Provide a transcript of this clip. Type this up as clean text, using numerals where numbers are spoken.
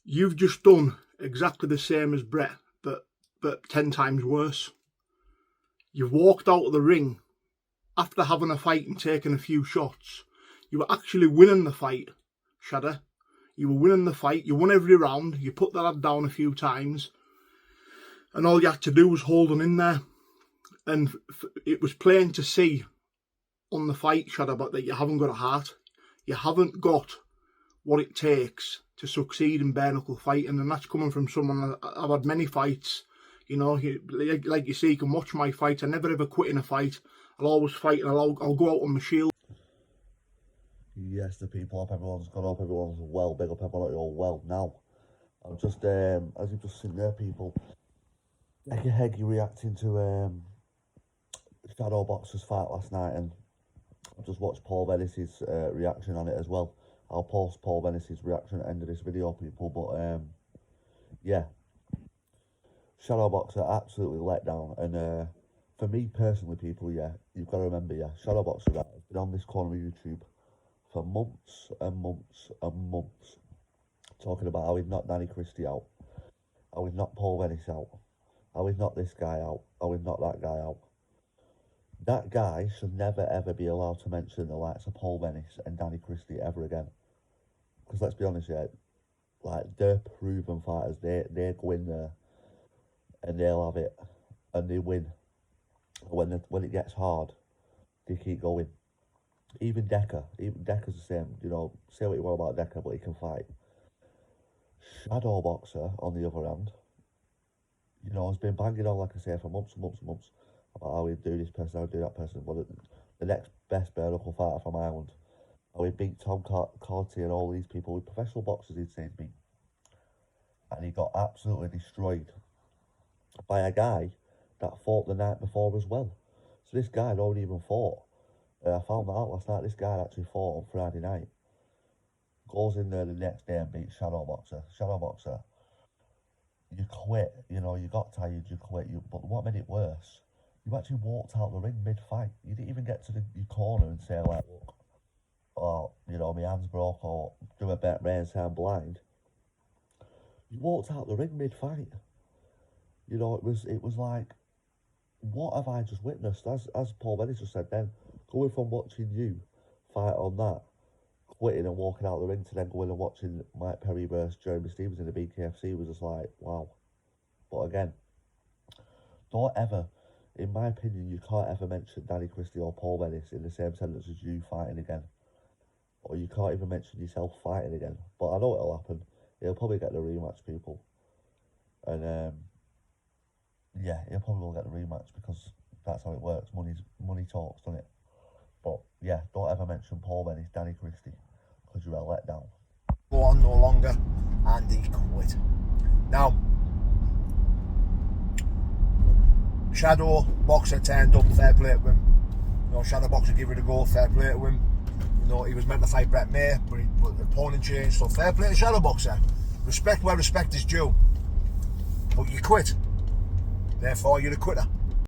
You've just done exactly the same as Brett, but 10 times worse. You've walked out of the ring after having a fight and taking a few shots. You were actually winning the fight, Shadow. You were winning the fight. You won every round. You put the lad down a few times. And all you had to do was hold him in there. And it was plain to see on the fight, Shadow, but that you haven't got a heart. You haven't got what it takes to succeed in bare knuckle fighting. And that's coming from someone. I've had many fights. You know, like you see, you can watch my fights. I never ever quit in a fight. I'll always fight, and I'll go out on my shield. Yes, the people, hope everyone's gone up, everyone's well, big up everyone, you're all well now. I'm just, as you've just seen there, people, Heggie reacting to Shadow Boxer's fight last night, and I've just watched Paul Venis' reaction on it as well. I'll post Paul Venis' reaction at the end of this video, people, but yeah, Shadow Boxer absolutely let down, and for me personally, people, yeah, you've got to remember, yeah, Shadow Boxer has been on this corner of YouTube for months and months and months, talking about how he'd knocked Danny Christie out, how he'd knocked Paul Venis out, how he'd knocked this guy out, how he'd knocked that guy out. That guy should never ever be allowed to mention the likes of Paul Venis and Danny Christie ever again. Because let's be honest, yeah, like, they're proven fighters. They go in there and they'll have it and they win. When it gets hard, they keep going. Even Decca's the same, you know, say what you want about Decca, but he can fight. Shadow Boxer, on the other hand, you know, has been banging on, like I say, for months and months and months, about how he'd do this person, how he'd do that person, but the next best bare knuckle fighter from Ireland, how he beat Tom Carty and all these people with professional boxers he'd seen beat. And he got absolutely destroyed by a guy that fought the night before as well. So this guy had already even fought. I found that out last night. This guy actually fought on Friday night. Goes in there the next day and beats Shadow Boxer. Shadow Boxer, you quit. You know, you got tired, you quit. But what made it worse, you actually walked out the ring mid-fight. You didn't even get to your corner and say, like, look, or, you know, my hand's broke, or do a bet rain, say I'm blind. You walked out the ring mid-fight. You know, it was like, what have I just witnessed? As Paul Venis just said then, going from watching you fight on that, quitting and walking out the ring, to then going and watching Mike Perry versus Jeremy Stevens in the BKFC was just like, wow. But again, don't ever, in my opinion, you can't ever mention Danny Christie or Paul Venis in the same sentence as you fighting again. Or you can't even mention yourself fighting again. But I know it'll happen. He'll probably get the rematch, people. And yeah, he'll probably will get the rematch, because that's how it works. Money talks, doesn't it? But yeah, don't ever mention Paul Venis, Danny Christie, because you're a letdown. Go on no longer, and he quit. Now, Shadow Boxer turned up, fair play to him. You know, Shadow Boxer gave it a go, fair play to him. You know, he was meant to fight Brett May, but the opponent changed, so fair play to Shadow Boxer. Respect where respect is due. But you quit. Therefore, you're a quitter.